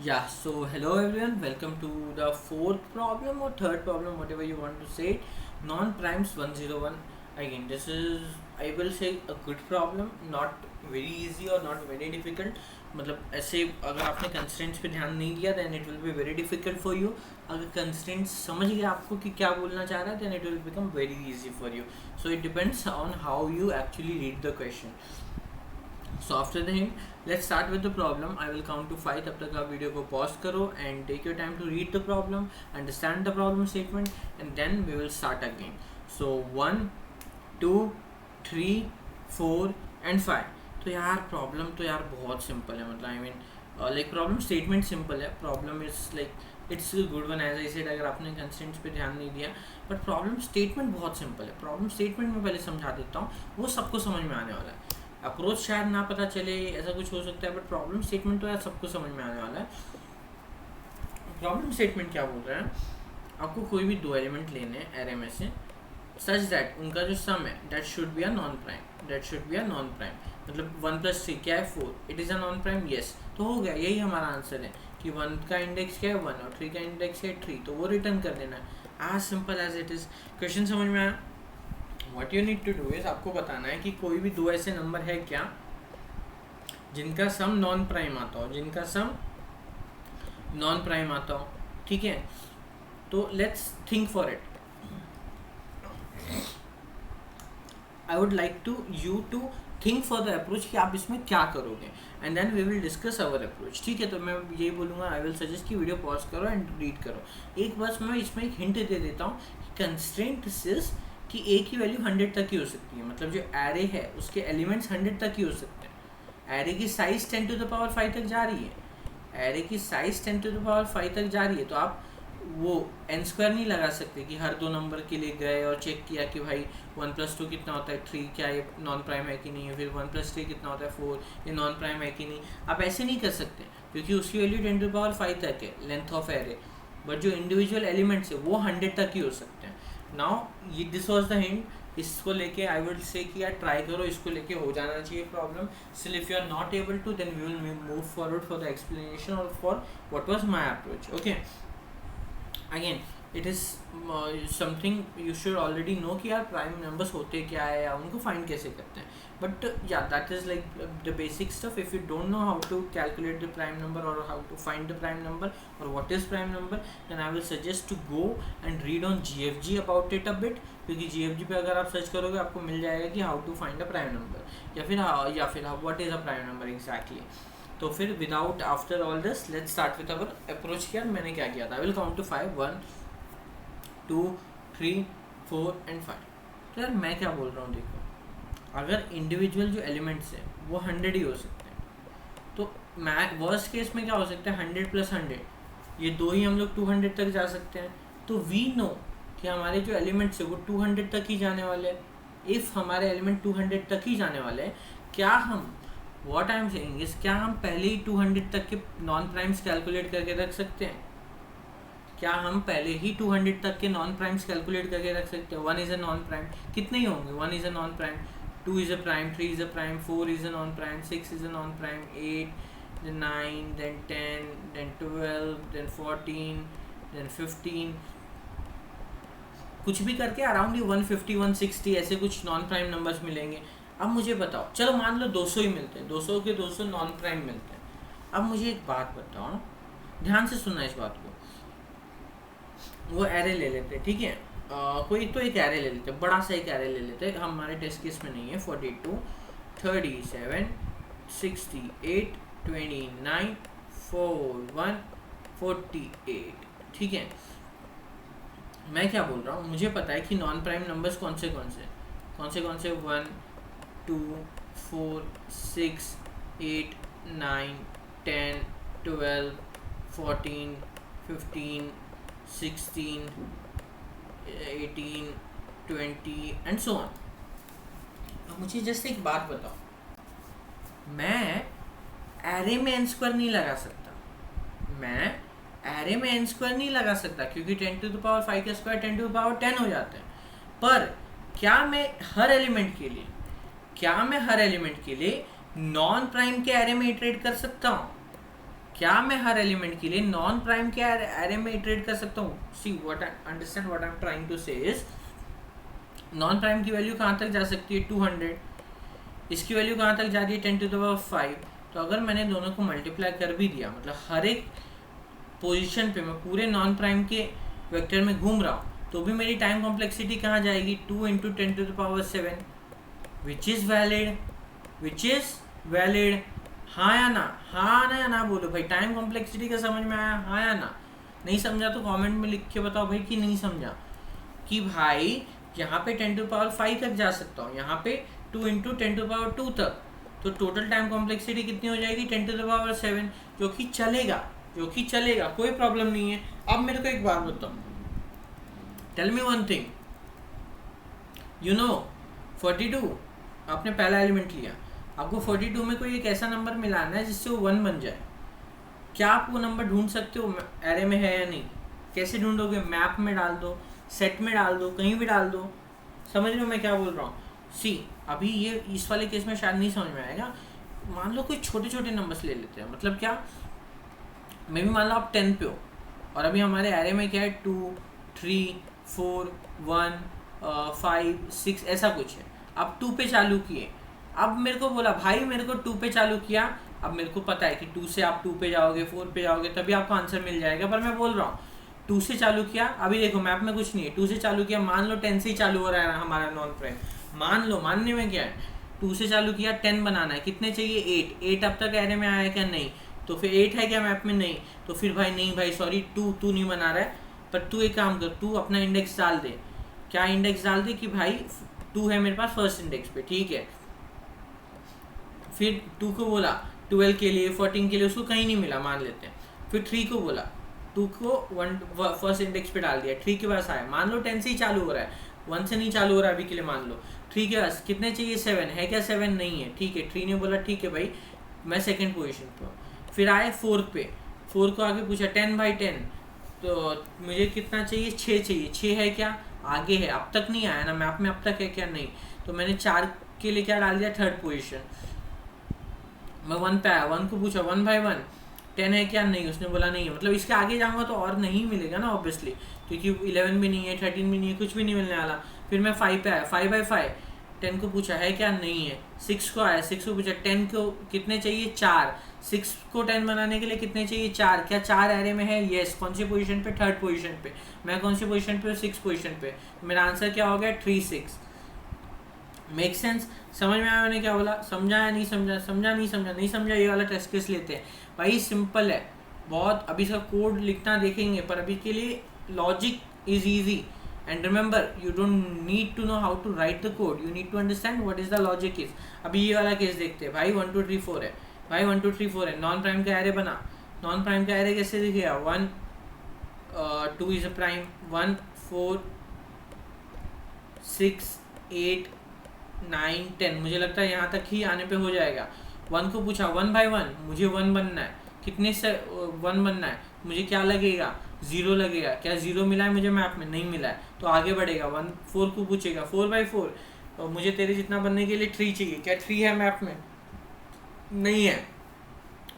Yeah, so hello everyone, welcome to the fourth problem or third problem, whatever you want to say. Non-primes 101. Again, this is, I will say, a good problem, not very easy or not very difficult. मतलब ऐसे अगर आपने constraints पे ध्यान नहीं दिया then it will be very difficult for you. अगर constraints समझ गए आपको कि क्या बोलना चाह रहा है then it will become very easy for you. So it depends on how you actually read the question. So after the hint, let's start with the problem. I will count to 5. तब तक आप video को pause करो and take your time to read the problem, understand the problem statement, and then we will start again. So 1, 2, 3, 4 and 5. तो यार problem तो यार बहुत सिंपल है. मतलब I mean like problem statement simple है. Problem is like it's good one as I said अगर आपने कंस्टेंट्स पे ध्यान नहीं दिया. बट प्रॉब्लम स्टेटमेंट बहुत सिंपल है. प्रॉब्लम स्टेटमेंट में पहले समझा देता हूँ, वो सबको समझ में आने वाला है. अप्रोच शायद ना पता चले, ऐसा कुछ हो सकता है, बट प्रॉब्लम स्टेटमेंट तो यार सबको समझ में आने वाला है. प्रॉब्लम स्टेटमेंट क्या बोल रहा है, आपको कोई भी दो एलिमेंट लेने हैं एरे में से सच दैट उनका जो सम है that should be a non prime. That should be a non prime मतलब 1+3 क्या है 4. It is a non prime. Yes, तो हो गया. यही हमारा आंसर है कि 1 का इंडेक्स क्या है 1 और 3 का इंडेक्स है 3. तो वो रिटर्न कर देना है. As simple as it is. Question समझ में आया. What you need to do is आपको बताना है कि कोई भी दो ऐसे नंबर है क्या जिनका सम नॉन प्राइम आता हो. जिनका सम नॉन प्राइम आता हो. ठीक है, तो let's think for it. I would like to you to think for the approach कि आप इसमें क्या करोगे and then we will discuss our approach. ठीक है, तो मैं यही बोलूँगा, आई विल सजेस्ट कि वीडियो पॉज करो एंड रीड करो. एक बस मैं इसमें एक हिंट दे देता हूँ. कंस्ट्रेंट इज कि ए की वैल्यू 100 तक ही हो सकती है. मतलब जो एरे है उसके एलिमेंट्स 100 तक ही हो सकते हैं. एरे की साइज 10⁵ तक जा रही है. एरे की साइज 10⁵ तक जा रही है. तो आप वो n² नहीं लगा सकते कि हर दो नंबर के लिए गए और चेक किया कि भाई 1+2 कितना होता है 3, क्या ये नॉन प्राइम है कि नहीं है. फिर 1+3 कितना होता है 4, ये नॉन प्राइम है कि नहीं. आप ऐसे नहीं कर सकते क्योंकि उसकी वैल्यू 10⁵ तक है लेंथ ऑफ एरे. बट जो इंडिविजुअल एलिमेंट्स है वो 100 तक ही हो सकते हैं. नाउ ये दिस वॉज द हिंट. इसको लेके आई वुड से कि यार ट्राई करो, इसको लेके हो जाना चाहिए problem. Still if you are not able to then we will move forward for the explanation और for what was my approach. Okay, again it is something you should already know कि यार prime numbers होते क्या है या उनको find कैसे करते हैं. बट या that is like the basic stuff. If you don't know how to calculate the prime number और how to find the prime number और what is prime number, then I will suggest to go and read on GFG about it a bit. क्योंकि GFG पे अगर आप search करोगे आपको मिल जाएगा कि how to find a prime number या फिर what is a prime number exactly. तो फिर without after all this let's start with our approach. किया मैंने क्या किया था. I will count to 5. 1, 2, 3, 4 and 5. तो यार मैं क्या बोल रहा हूँ, देखो अगर इंडिविजुअल जो एलिमेंट्स है वो 100 ही हो सकते हैं तो मैं वर्स्ट केस में क्या हो सकता है 100 + 100 ये दो ही हम लोग 200 तक जा सकते हैं. तो वी नो कि हमारे जो एलिमेंट्स है वो 200 तक ही जाने वाले हैं. इफ़ हमारे एलिमेंट 200 तक ही जाने वाले हैं, क्या हम what I am saying is क्या हम पहले ही 200 तक के नॉन प्राइम्स कैलकुलेट करके रख सकते हैं. क्या हम पहले ही 200 तक के नॉन प्राइम्स कैलकुलेट करके रख सकते हैं. 1 इज़ अ नॉन प्राइम. कितने ही होंगे. 1 is a non prime, 2 is a prime, 3 is a prime, 4 is a non prime, 6 is a non prime, 8, then 9, then 10, then 12, then 14, then 15. कुछ भी करके अराउंड ये 150 160 ऐसे कुछ नॉन प्राइम नंबर्स मिलेंगे. अब मुझे बताओ, चलो मान लो 200 ही मिलते हैं, 200 के 200 नॉन प्राइम मिलते हैं. अब मुझे एक बात बताओ, ध्यान से सुनना इस बात को. वो एरे ले लेते हैं, ठीक है. कोई तो एक एरे ले लेते हैं, बड़ा सा एक एरे ले लेते हैं. हमारे टेस्ट केस में नहीं है. 42, 37, 68, 29, 41, 48. ठीक है, मैं क्या बोल रहा हूँ, मुझे पता है कि नॉन प्राइम नंबर्स कौन से 1, 2, 4, 6, 8, 9, 10, 12, 14, 15, 16, 18, 20 एंड सो ऑन. अब मुझे जस्ट एक बात बताओ, मैं एरे में n² नहीं लगा सकता. मैं एरे में n² नहीं लगा सकता क्योंकि 10⁵ का स्क्वायर 10⁻10 हो जाता है. पर क्या मैं हर एलिमेंट के लिए नॉन प्राइम के एरे में इटरेट कर सकता हूँ. क्या मैं हर एलिमेंट के लिए नॉन प्राइम के एरे में इटरेट कर सकता हूँ? See what I understand what I am trying to say is, non prime की वैल्यू कहाँ तक जा सकती है? 200। इसकी वैल्यू कहाँ तक जा रही है? 10⁵। तो अगर मैंने दोनों को मल्टीप्लाई कर भी दिया, मतलब हर एक पोजीशन पे मैं पूरे नॉन प्राइम के वेक्टर में घूम रहा हूँ, तो भी मेरी टाइम कॉम्प्लेक्सिटी कहाँ जाएगी? 2 × 10⁻7, विच इज़ वैलिड। हाँ या ना? हाँ या ना बोलो भाई। टाइम कॉम्प्लेक्सिटी का समझ में आया? हाँ या ना? नहीं समझा तो कमेंट में लिख के बताओ भाई कि नहीं समझा, कि भाई यहाँ पे 10⁵ तक जा सकता हूँ, यहाँ पे 2 × 10⁻2 तक, तो टोटल टाइम कॉम्प्लेक्सिटी कितनी हो जाएगी? 10⁻7, जो कि चलेगा, कोई प्रॉब्लम नहीं है। अब मेरे को एक बात बताओ, tell me one thing, you know 42, आपने पहला एलिमेंट लिया, आपको 42 में कोई एक ऐसा नंबर मिलाना है जिससे वो 1 बन जाए। क्या आप वो नंबर ढूंढ सकते हो एरे में है या नहीं? कैसे ढूंढोगे? मैप में डाल दो, सेट में डाल दो, कहीं भी डाल दो। समझ रहे हो मैं क्या बोल रहा हूँ? सी अभी ये इस वाले केस में शायद नहीं समझ में आएगा। मान लो कोई छोटे छोटे नंबर्स ले लेते हैं, मतलब क्या, मे भी मान लो आप 10 पे हो और अभी हमारे एरे में क्या है? 2, 3, 4, 1, 5, 6 ऐसा कुछ है। अब 2 पे चालू किए, अब मेरे को बोला भाई मेरे को 2 पे चालू किया, अब मेरे को पता है कि 2 से आप 2 पे जाओगे, 4 पे जाओगे, तभी आपको आंसर मिल जाएगा। पर मैं बोल रहा हूँ 2 से चालू किया, अभी देखो मैप में कुछ नहीं है, 2 से चालू किया, मान लो 10 से ही चालू हो रहा है हमारा नॉन प्राइम, मान लो, मानने में क्या है, 2 से चालू किया, 10 बनाना है, कितने चाहिए? 8 अब तक एरे में आया है क्या? नहीं। तो फिर 8 है क्या मैप में? नहीं। तो फिर भाई नहीं भाई सॉरी, 2 नहीं बना रहा है, पर तू एक काम कर, तू अपना इंडेक्स डाल दे। क्या इंडेक्स डाल दे? कि भाई 2 है मेरे पास फर्स्ट इंडेक्स पे, ठीक है। फिर 2 को बोला 12 के लिए, 14 के लिए, उसको कहीं नहीं मिला, मान लेते हैं। फिर 3 को बोला, 2 को 1 फर्स्ट इंडेक्स पे डाल दिया, 3 के पास आया, मान लो 10 से ही चालू हो रहा है, 1 से नहीं चालू हो रहा है अभी के लिए, मान लो 3 के पास कितने चाहिए? 7 है क्या? 7 नहीं है, ठीक है। 3 ने बोला ठीक है भाई मैं सेकेंड पोजिशन पे हूँ। फिर आए 4 पे, 4 को आगे पूछा 10/10, तो मुझे कितना चाहिए? 6 चाहिए, 6 है क्या? आगे है, अब तक नहीं आया ना मैप में, अब तक है क्या? नहीं। तो मैंने 4 के लिए क्या डाल दिया? Third position. मैं 1 पे आया, 1 को पूछा 1/1 10 है क्या? नहीं, उसने बोला नहीं है। मतलब इसके आगे जाऊंगा तो और नहीं मिलेगा ना ऑब्वियसली, क्योंकि 11 भी नहीं है, 13 भी नहीं है, कुछ भी नहीं मिलने वाला। फिर मैं 5 पे आया, 5/5 10 को पूछा है क्या? नहीं है। 6 को आया, 6 को पूछा 10 को कितने चाहिए? 4। 6 को 10 बनाने के लिए कितने चाहिए? 4। क्या 4 एरे में है? येस। कौन सी पोजीशन पे? थर्ड पोजीशन पे। मैं कौन सी पोजीशन पे हूँ? 6 पोजीशन पे। मेरा आंसर क्या हो गया? 3, 6। Make sense? समझ में आया मैंने क्या बोला? समझा या नहीं समझा? समझा नहीं समझा? नहीं समझा? ये वाला टेस्ट केस लेते हैं भाई, सिंपल है बहुत। अभी इसका कोड लिखना देखेंगे, पर अभी के लिए logic is easy. And remember, you don't need to know how to write the code, you need to understand what is the logic is. अभी ये वाला केस देखते हैं भाई, 1 2 3 4 है भाई, 1 2 3 4 है। नॉन प्राइम का एरे बना, नॉन प्राइम का एरे कैसे दिखेगा? 1 2 इज अ प्राइम, 1 4 6 8 9 10, मुझे लगता है यहाँ तक ही आने पे हो जाएगा। 1 को पूछा 1/1, मुझे 1 बनना है, कितने से 1 बनना है? मुझे क्या लगेगा? 0 लगेगा। क्या 0 मिला है मुझे मैप में? नहीं मिला है, तो आगे बढ़ेगा। 4 को पूछेगा 4/4, और मुझे तेरे जितना बनने के लिए 3 चाहिए। क्या 3 है मैप में? नहीं है।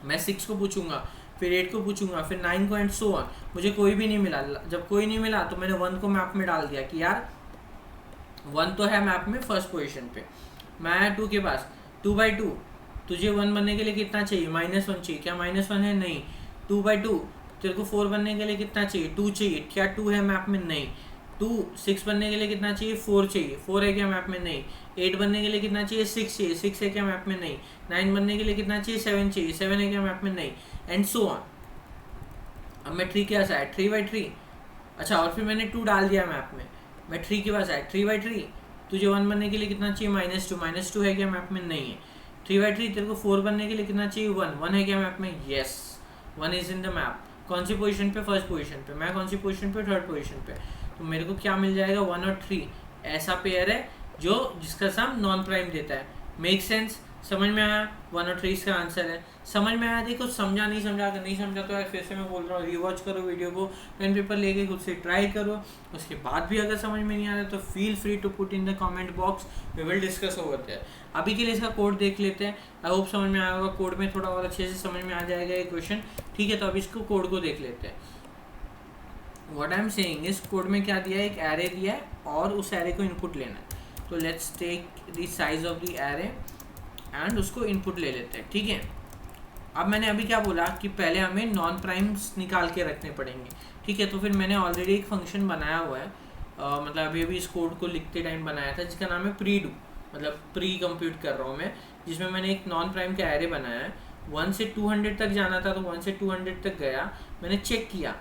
मैं 6 को पूछूंगा, फिर 8 को पूछूंगा, फिर 9 को, एंड सो ऑन। मुझे कोई भी नहीं मिला। जब कोई नहीं मिला तो मैंने 1 को मैप में डाल दिया कि यार 1 तो है मैप में फर्स्ट पोजीशन पे। मैं आया 2 के पास, 2/2, तुझे 1 बनने के लिए कितना चाहिए? -1 चाहिए। क्या -1 है? नहीं। 2/2, तेरे को 4 बनने के लिए कितना चाहिए? 2 चाहिए। क्या 2 है मैप में? नहीं। 2 6 बनने के लिए कितना चाहिए? 4 चाहिए। 4 है क्या मैप में? नहीं। 8 बनने के लिए कितना चाहिए? 6 चाहिए। 6 है क्या मैप में? नहीं। 9 बनने के लिए कितना चाहिए? 7 चाहिए। 7 है क्या मैप में? नहीं। And so on. अब मैं 3 के पास आया, 3/3। अच्छा, और फिर मैंने 2 डाल दिया मैप में। मैं 3 के पास आया, 3/3, तुझे 1 बनने के लिए कितना चाहिए? -2। -2 है क्या मैप में? नहीं है। 3/3, तेरे को 4 बनने के लिए कितना चाहिए? 1 है क्या मैप में? Yes, 1 is in the map. कौन सी पोजीशन पे? फर्स्ट पोजीशन पे। मैं कौन सी पोजीशन पे? थर्ड पोजीशन पे। तो मेरे को क्या मिल जाएगा? 1 और 3 ऐसा पेयर है जो जिसका सम नॉन प्राइम देता है। Make sense? समझ में आया? 1 और 3 इसका आंसर है। समझ में आया? देखो समझा नहीं समझा, अगर नहीं समझा तो यार फिर से मैं बोल रहा हूँ रिवॉच करो वीडियो को, पेन पेपर लेके खुद से ट्राई करो। उसके बाद भी अगर समझ में नहीं आ रहा तो feel free to put in the comment box, we will discuss over there. अभी के लिए इसका कोड देख लेते हैं। आई होप समझ में आया होगा, कोड में थोड़ा और अच्छे से समझ में आ जाएगा ये क्वेश्चन। ठीक है, तो अब इसको कोड को देख लेते हैं। व्हाट आई एम सेइंग इस कोड में क्या दिया है, एक एरे दिया है और उस एरे को इनपुट लेना है। तो let's take the size of the array and उसको इनपुट ले लेते हैं। ठीक है, अब मैंने अभी क्या बोला कि पहले हमें नॉन प्राइम्स निकाल के रखने पड़ेंगे। ठीक है, तो फिर मैंने ऑलरेडी एक फंक्शन बनाया हुआ है, मतलब अभी अभी इस कोड को लिखते टाइम बनाया था, जिसका नाम है प्री डू, मतलब प्री कंप्यूट कर रहा हूँ मैं, जिसमें मैंने एक नॉन प्राइम का एरे बनाया है। 1 से 200 तक जाना था तो 1 से 200 तक गया। मैंने चेक किया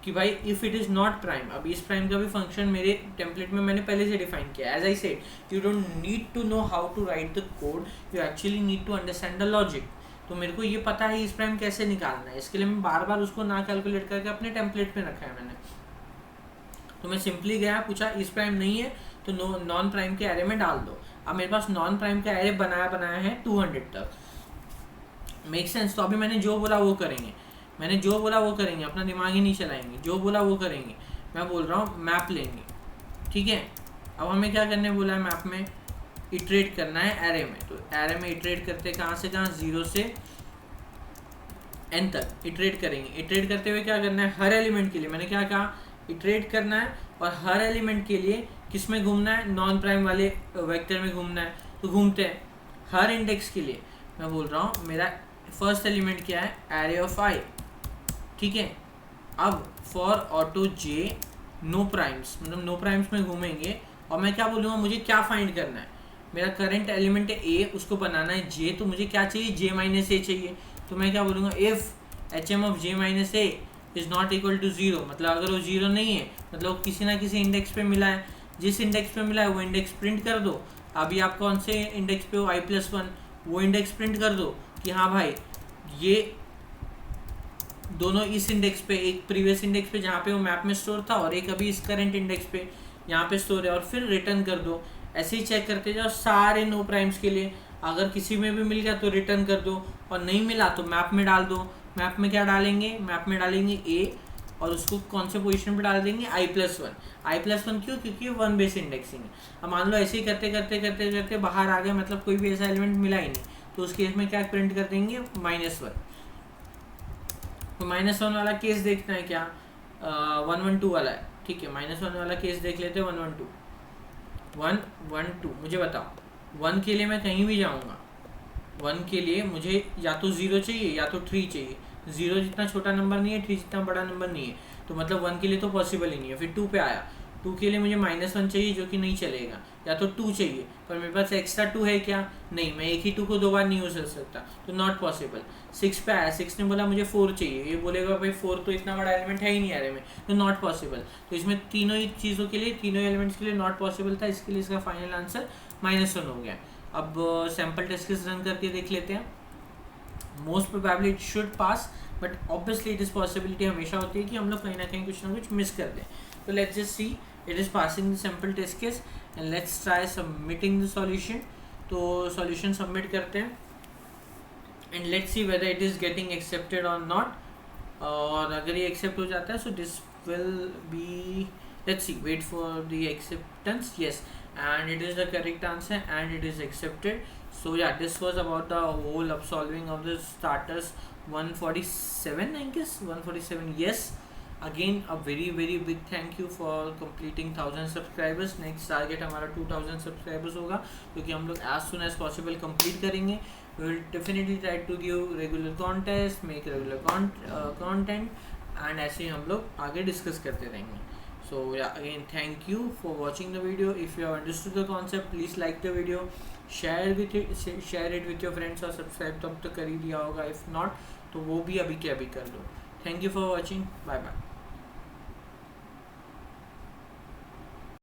कि भाई if it is not prime, अब इस प्राइम का भी फंक्शन मेरे टेम्पलेट में मैंने पहले से डिफाइन किया। As I said you don't need to know how to write the code, you actually need to understand the logic. तो मेरे को ये पता है इस प्राइम कैसे निकालना है, इसके लिए मैं बार बार उसको ना कैलकुलेट करके अपने टेम्पलेट में रखा है मैंने। तो मैं सिंपली गया, पूछा इस प्राइम नहीं है तो नॉन प्राइम के एरे में डाल दो। अब मेरे पास नॉन प्राइम का एरे बनाया है 200 तक। Make sense? तो अभी मैंने जो बोला वो करेंगे, मैंने जो बोला वो करेंगे, अपना दिमाग ही नहीं चलाएंगे, जो बोला वो करेंगे। मैं बोल रहा हूँ मैप लेंगे। ठीक है, अब हमें क्या करने बोला है, मैप में इटरेट करना है एरे में। तो एरे में इटरेट करते कहाँ से कहाँ, 0 से n तक इटरेट करेंगे। इटरेट करते हुए क्या करना है, हर एलिमेंट के लिए मैंने क्या कहा, इटरेट करना है और हर एलिमेंट के लिए किस में घूमना है, नॉन प्राइम वाले वेक्टर में घूमना है। तो घूमते हैं हर इंडेक्स के लिए। मैं बोल रहा हूँ मेरा फर्स्ट एलिमेंट क्या है, एरे ऑफ i। ठीक है, अब for auto J no primes, मतलब नो प्राइम्स में घूमेंगे। और मैं क्या बोलूँगा, मुझे क्या फाइंड करना है, मेरा करंट एलिमेंट है ए, उसको बनाना है जे, तो मुझे क्या चाहिए, j माइनस ए चाहिए। तो मैं क्या बोलूँगा, if H M of j minus A is not equal to 0, मतलब अगर वो 0 नहीं है, मतलब किसी ना किसी इंडेक्स पे मिला है, जिस इंडेक्स पे मिला है वो इंडेक्स प्रिंट कर दो। अभी आप कौन से इंडेक्स पे हो, i+1, वो इंडेक्स प्रिंट कर दो कि हाँ भाई ये दोनों इस इंडेक्स पे, एक प्रीवियस इंडेक्स पे जहाँ पे वो मैप में स्टोर था और एक अभी इस करंट इंडेक्स पे यहाँ पे स्टोर है, और फिर रिटर्न कर दो। ऐसे ही चेक करते जाओ सारे नो प्राइम्स के लिए। अगर किसी में भी मिल गया तो रिटर्न कर दो, और नहीं मिला तो मैप में डाल दो। मैप में क्या डालेंगे, मैप में डालेंगे ए, और उसको कौन से पोजीशन पे डाल देंगे, i+1। i+1 क्यों, क्योंकि 1 बेस इंडेक्सिंग है। अब मान लो ऐसे ही करते करते करते करते बाहर आ गए, मतलब कोई भी ऐसा एलिमेंट मिला ही नहीं, तो उस केस में क्या प्रिंट कर देंगे, -1। तो -1 वाला केस देखना है क्या, 112 वाला है। ठीक है, -1 वाला केस देख लेते हैं। 112 मुझे बताओ, 1 के लिए मैं कहीं भी जाऊँगा, 1 के लिए मुझे या तो 0 चाहिए या तो 3 चाहिए। 0 जितना छोटा नंबर नहीं है, 3 जितना बड़ा नंबर नहीं है, तो मतलब 1 के लिए तो पॉसिबल ही नहीं है। फिर 2 पे आया, 2 के लिए मुझे -1 चाहिए जो कि नहीं चलेगा, या तो 2 चाहिए, पर मेरे पास एक्स्ट्रा 2 है क्या, नहीं, मैं एक ही 2 को 2 बार नहीं यूज कर सकता, तो नॉट पॉसिबल। 6 पे आया, 6 ने बोला मुझे 4 चाहिए, ये बोलेगा भाई 4 तो इतना बड़ा एलिमेंट है ही नहीं एरे में, तो नॉट पॉसिबल। तो इसमें तीनों ही चीज़ों के लिए, तीनों एलिमेंट्स के लिए नॉट पॉसिबल था, इसके लिए इसका फाइनल आंसर -1 हो गया। अब सैम्पल टेस्ट केस रन करके देख लेते हैं। Most probably it should pass, but obviously it is possibility हमेशा होती है कि हम लोग कहीं ना कुछ मिस कर दें। तो let's just see it is passing the sample test case and let's try submitting the solution. तो सॉल्यूशन सबमिट करते हैं and let's see whether it is getting accepted और नॉट। और अगर ये एक्सेप्ट हो जाता है so this will be, let's see, wait for the acceptance, yes, and it is the correct answer and it is accepted. So yeah, this was about the whole of solving of the starters 147, I guess 147. Yes, again a very big thank you for completing 1000 subscribers. next target हमारा 2000 subscribers होगा, क्योंकि हम लोग as soon as possible complete करेंगे। we will definitely try to give regular contest, make regular content, and ऐसे ही हम लोग आगे discuss करते रहेंगे। So yeah, again thank you for watching the video. If you have understood the concept, please like the video, share it with your friends, और subscribe तब तो कर ही दिया होगा, if not तो वो भी अभी के अभी कर लो। Thank you for watching, bye bye.